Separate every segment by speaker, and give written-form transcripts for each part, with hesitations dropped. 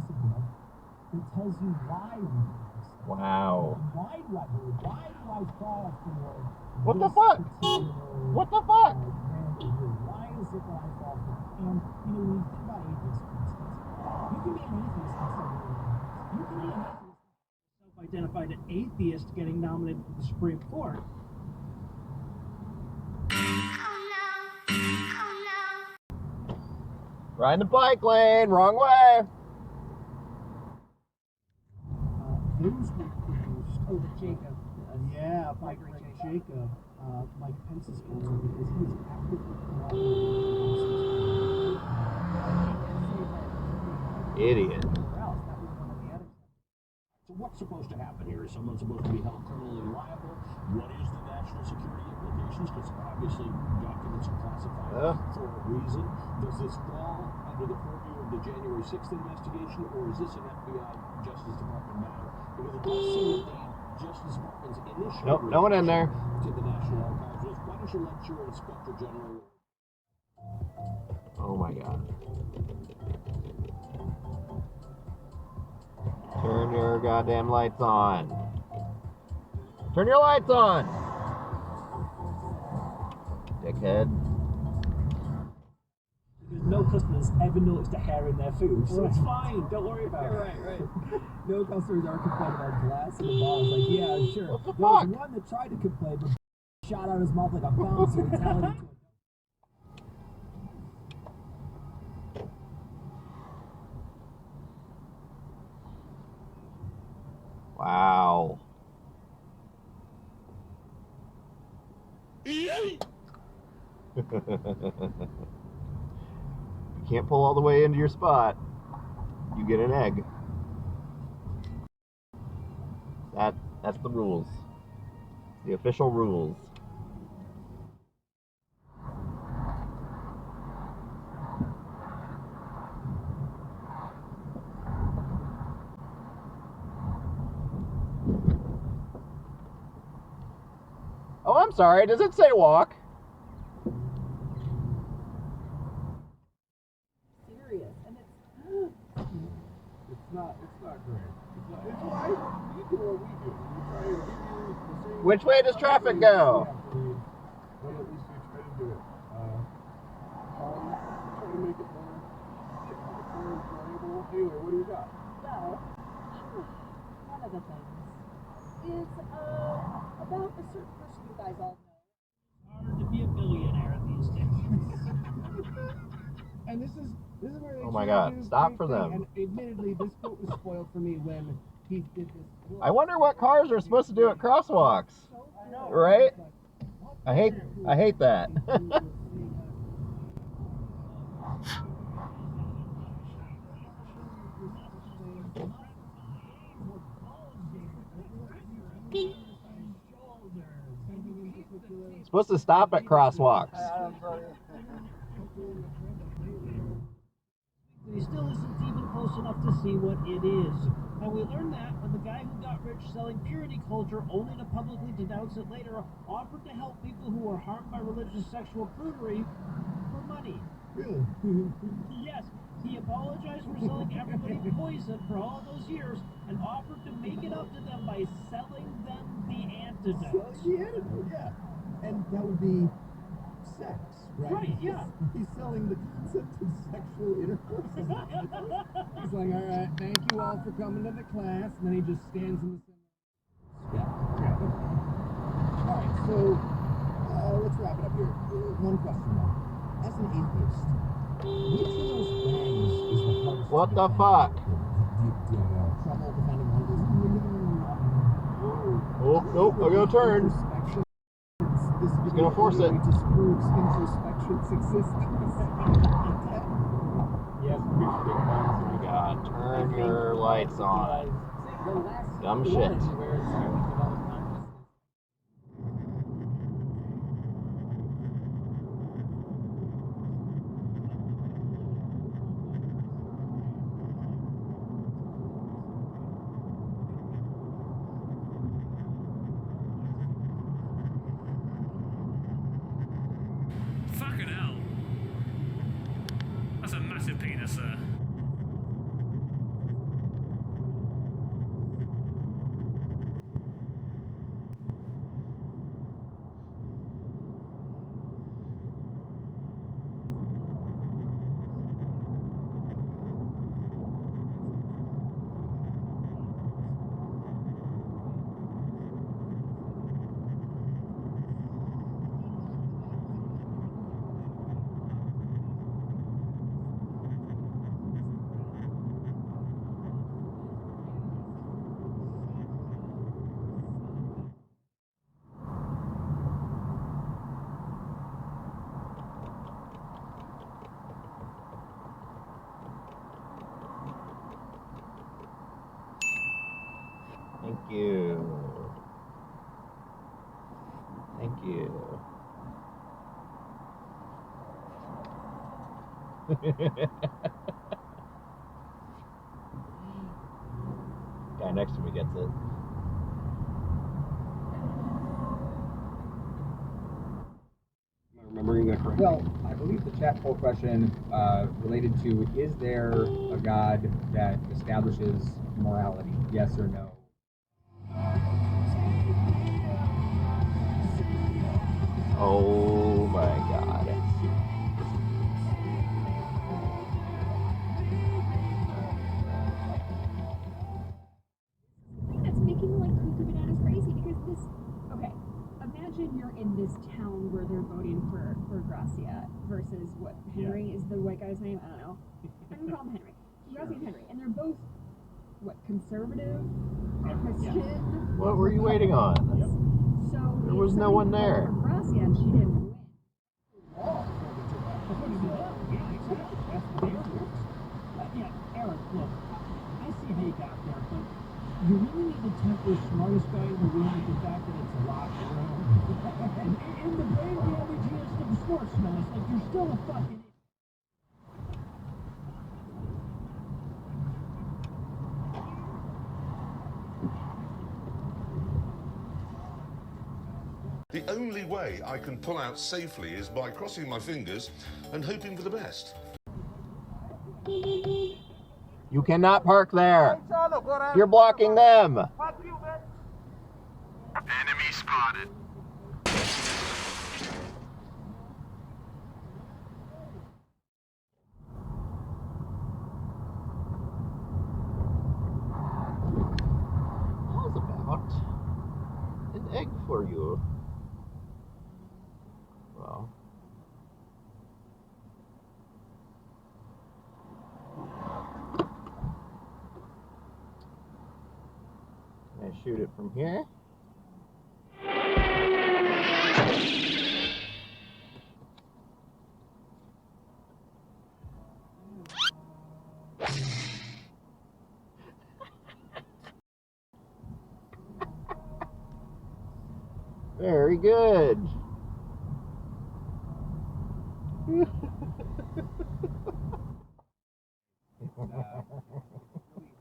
Speaker 1: book that tells you why we do this.
Speaker 2: Wow.
Speaker 1: Why do I cry for
Speaker 2: What the
Speaker 1: this
Speaker 2: fuck?
Speaker 1: particular,
Speaker 2: What the fuck?
Speaker 1: brand of food? Why is it that I fall for it? And, you know, when you think about atheists, for instance, you can be an atheist and still believe in God. You can be an atheist, self-identified an atheist getting nominated for the Supreme Court.
Speaker 2: Ride the bike lane, wrong way.
Speaker 1: Those were produced.
Speaker 3: Oh, the Jacob.
Speaker 1: Yeah, by Greg Jacob, Mike Pence's counsel, because he was actively collaborating.
Speaker 2: Idiot.
Speaker 4: So what's supposed to happen here? Is someone supposed to be held criminally liable? What is the national security implications? Because obviously documents are classified for a reason. Does this fall under the purview of the January 6th investigation, or is this an FBI Justice Department matter? Because it does seem that the Justice Department's initial
Speaker 2: Nope, no one in there.
Speaker 4: to the National Archives was, why don't you let your Inspector General...
Speaker 2: Oh my God. Turn your goddamn lights on. Turn your lights on! Dickhead.
Speaker 1: Because no customers ever noticed a hair in their food, so it's fine. Don't worry about it.
Speaker 3: Right.
Speaker 1: No customers ever complained about glass in the bar. I was like, yeah, sure.
Speaker 2: What the
Speaker 1: There was
Speaker 2: fuck?
Speaker 1: one that tried to complain, but shot out his mouth like a bouncer and telling him to.
Speaker 2: Wow. You can't pull all the way into your spot. You get an egg. That's the rules. The official rules. Oh, I'm sorry. Does it say walk?
Speaker 3: Serious. And
Speaker 5: It's not great. It's why you do what we do. We try to give you the same.
Speaker 2: Which way does traffic go?
Speaker 5: But at least we try to do it. Try to make it more enjoyable. Anyway, what do you got?
Speaker 3: well, one of the things is about a certain person you guys all know.
Speaker 1: Hard to be a billionaire these days.
Speaker 5: And this is where they
Speaker 2: Oh my
Speaker 5: try to
Speaker 2: God,
Speaker 5: do
Speaker 2: stop
Speaker 5: great
Speaker 2: for
Speaker 5: thing.
Speaker 2: them.
Speaker 5: And admittedly, this quote was spoiled for me when he did this.
Speaker 2: I wonder what cars are supposed to do at crosswalks. Right? I hate that. Supposed to stop at crosswalks.
Speaker 1: He still isn't even close enough to see what it is. And we learned that when the guy who got rich selling purity culture, only to publicly denounce it later, offered to help people who were harmed by religious sexual prudery for money.
Speaker 5: Really?
Speaker 1: Yes, he apologized for selling everybody poison for all those years and offered to make it up to them by selling them the antidote.
Speaker 5: Yeah. And that would be sex, right?
Speaker 1: Right, yeah.
Speaker 5: He's selling the concept of sexual intercourse. He's like, all right, thank you all for coming to the class. And then he just stands in the center. Yeah. All right, so let's wrap it up here. One question though. As an atheist, which of those things is the hardest
Speaker 2: What
Speaker 5: to
Speaker 2: the
Speaker 5: defend?
Speaker 2: fuck?
Speaker 5: Do you have trouble defending one of those?
Speaker 2: Oh, nope, I gotta turn.
Speaker 5: Introspection.
Speaker 2: He's gonna force it.
Speaker 5: Disproves introspection's existence.
Speaker 2: Oh my God, turn your lights on. Dumb shit.
Speaker 6: Fucking hell. That's a massive penis, sir.
Speaker 2: Thank you. Thank you. Guy next to me gets it.
Speaker 7: Am I remembering that correctly?
Speaker 8: Well, I believe the chat poll question related to, is there a God that establishes morality? Yes or no?
Speaker 2: Oh my god.
Speaker 3: That's making like cuckoo bananas crazy because this. Okay, imagine you're in this town where they're voting for Gracia versus what Henry is the white guy's name. I don't know. I'm gonna call him Henry. Gracia and Henry, and they're both what conservative, Christian.
Speaker 2: What were you waiting on?
Speaker 3: So
Speaker 2: There was no one there.
Speaker 3: For Gracia and she didn't win.
Speaker 1: Yeah, Eric, look, I see how you got there, but you really need to tempt the smartest guy in the room with the fact that it's a locker room. and the brain damage is to the sports smells like you're still a fucking.
Speaker 9: The only way I can pull out safely is by crossing my fingers and hoping for the best.
Speaker 2: You cannot park there. You're blocking them.
Speaker 9: Enemy spotted.
Speaker 2: How's about an egg for you? Well. Can I shoot it from here? Very good.
Speaker 5: Really,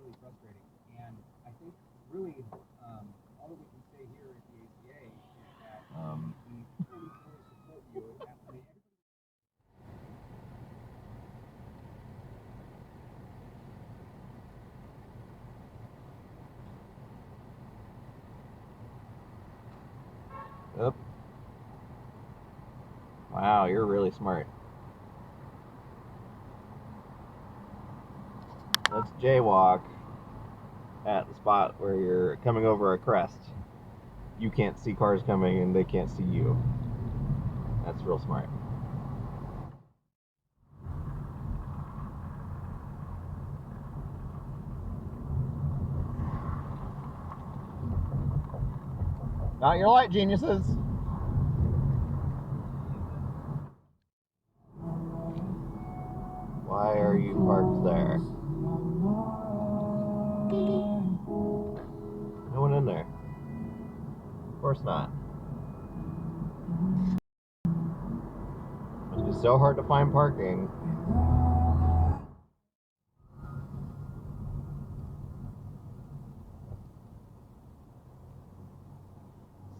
Speaker 5: really frustrating. And I think really all that we can say here at the ACA is that we fully support you. I mean,
Speaker 2: Yep. Wow, you're really smart. Let's jaywalk at the spot where you're coming over a crest. You can't see cars coming and they can't see you. That's real smart. Not your light, geniuses. Why are you parked there? No one in there. Of course not. Must be so hard to find parking.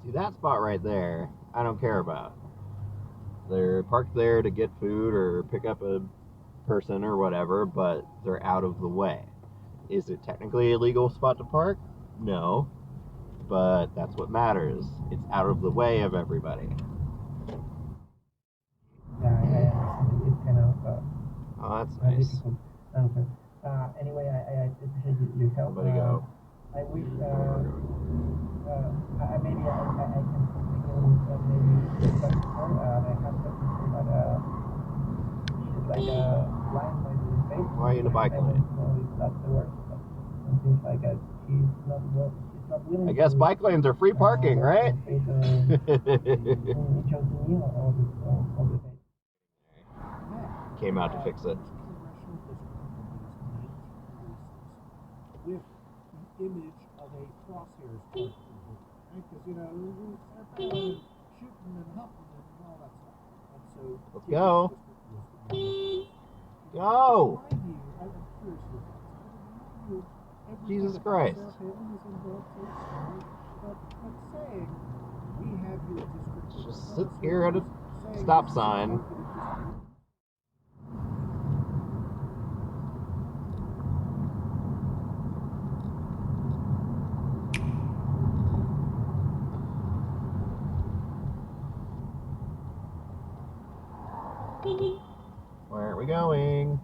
Speaker 2: See, that spot right there, I don't care about. They're parked there to get food or pick up a person or whatever, but they're out of the way. Is it technically a legal spot to park? No, but that's what matters. It's out of the way of everybody.
Speaker 10: Yeah, it's kind of
Speaker 2: Oh, that's nice.
Speaker 10: difficult answer. Anyway, I appreciate your help.
Speaker 2: Somebody go.
Speaker 10: I wish maybe I can maybe get back to her. I have something to say, but she's like blind by the face.
Speaker 2: Why are you in a bike
Speaker 10: I
Speaker 2: lane?
Speaker 10: don't know if that's the word, but it seems like she's not willing.
Speaker 2: I guess
Speaker 10: to,
Speaker 2: bike lanes are free parking, right?
Speaker 10: Face, each of me all the time.
Speaker 2: Came out to fix it.
Speaker 5: image of a crosshairs target, right? Because you know, shooting and humping and all that stuff. And so
Speaker 2: Let's go. Go. Jesus Christ.
Speaker 5: But saying we have your district.
Speaker 2: Just sit here at a stop sign. Where are we going?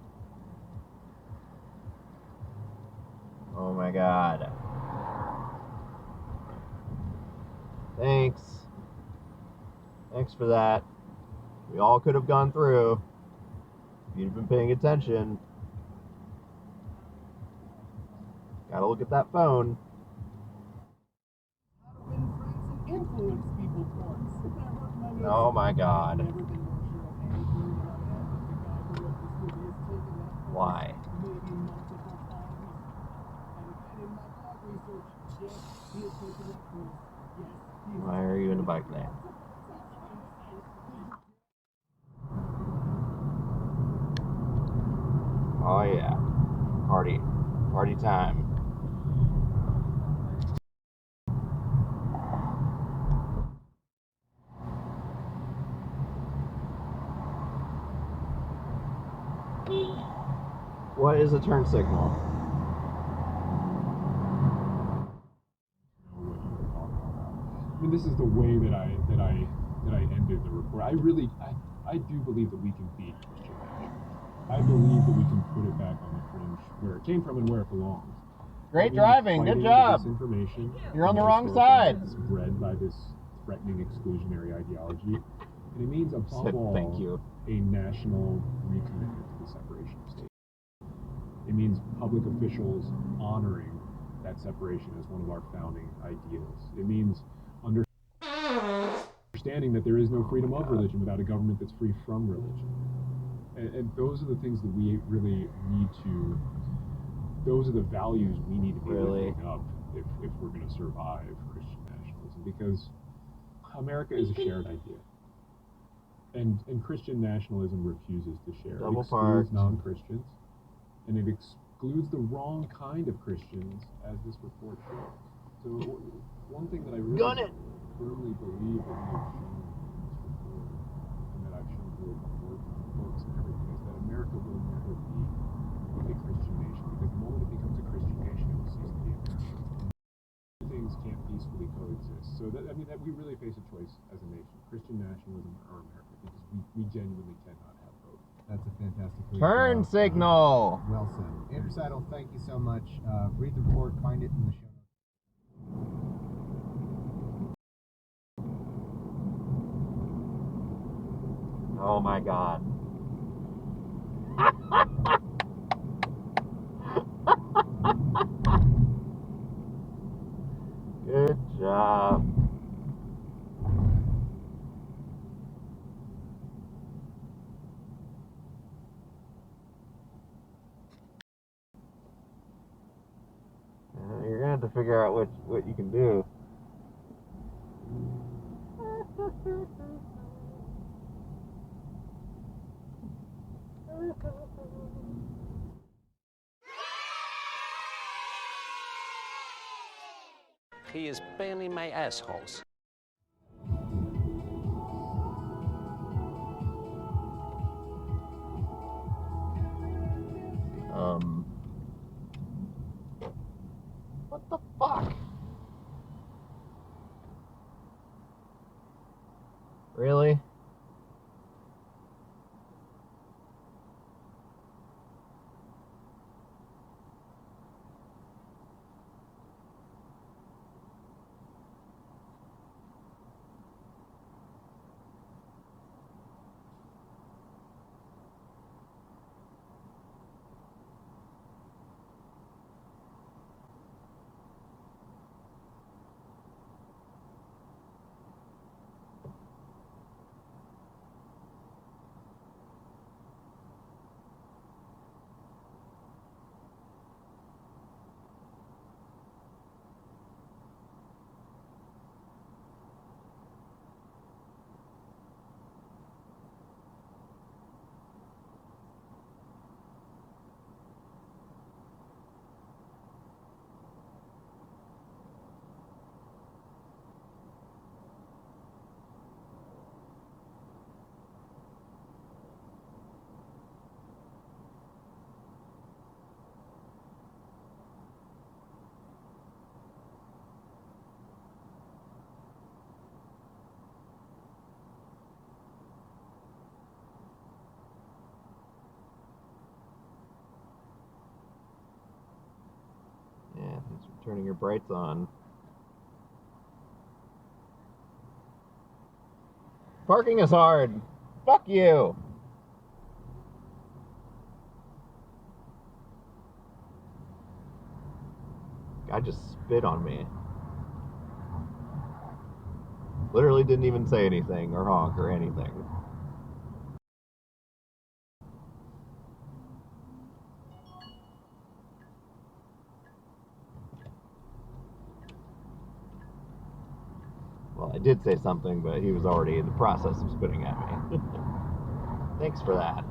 Speaker 2: Oh my god. Thanks. Thanks for that. We all could have gone through if you'd been paying attention. Gotta look at that phone. Oh my god. Why? Why are you in a bike lane? Oh yeah. Party. Party time. What is a turn signal?
Speaker 11: I mean, this is the way that I ended the report. I do believe that we can beat Christian nationalism. I believe that we can put it back on the fringe where it came from and where it belongs.
Speaker 2: Great driving. Good job. You're on the wrong side.
Speaker 11: Spread by this threatening exclusionary ideology, and it means above all,
Speaker 2: thank you,
Speaker 11: a national recommitment to the separation of states. It means public officials honoring that separation as one of our founding ideals. It means understanding that there is no freedom of religion without a government that's free from religion. And those are the things that we really need to, those are the values we need to be lifting up if we're going to survive Christian nationalism. Because America is a shared idea. And Christian nationalism refuses to share. It excludes non-Christians. And it excludes the wrong kind of Christians, as this report shows. So one thing that I really firmly believe that we have shown in this report, and that I've shown through my work on books and everything, is that America will never be a Christian nation, because the moment it becomes a Christian nation, it will cease to be America. Things can't peacefully coexist. So that, I mean, that we really face a choice as a nation: Christian nationalism or America, because we genuinely cannot have both.
Speaker 8: That's a fantastic
Speaker 2: turn signal.
Speaker 8: Well said. Andrew Seidel, thank you so much. Read the report, find it in the show notes.
Speaker 2: Oh my god. Good job. You're gonna have to figure out what you can do.
Speaker 12: He is burning my assholes.
Speaker 2: What the fuck? Really? Thanks for turning your brights on. Parking is hard. Fuck you. Guy just spit on me. Literally didn't even say anything or honk or anything. Well, I did say something, but he was already in the process of spitting at me. Thanks for that.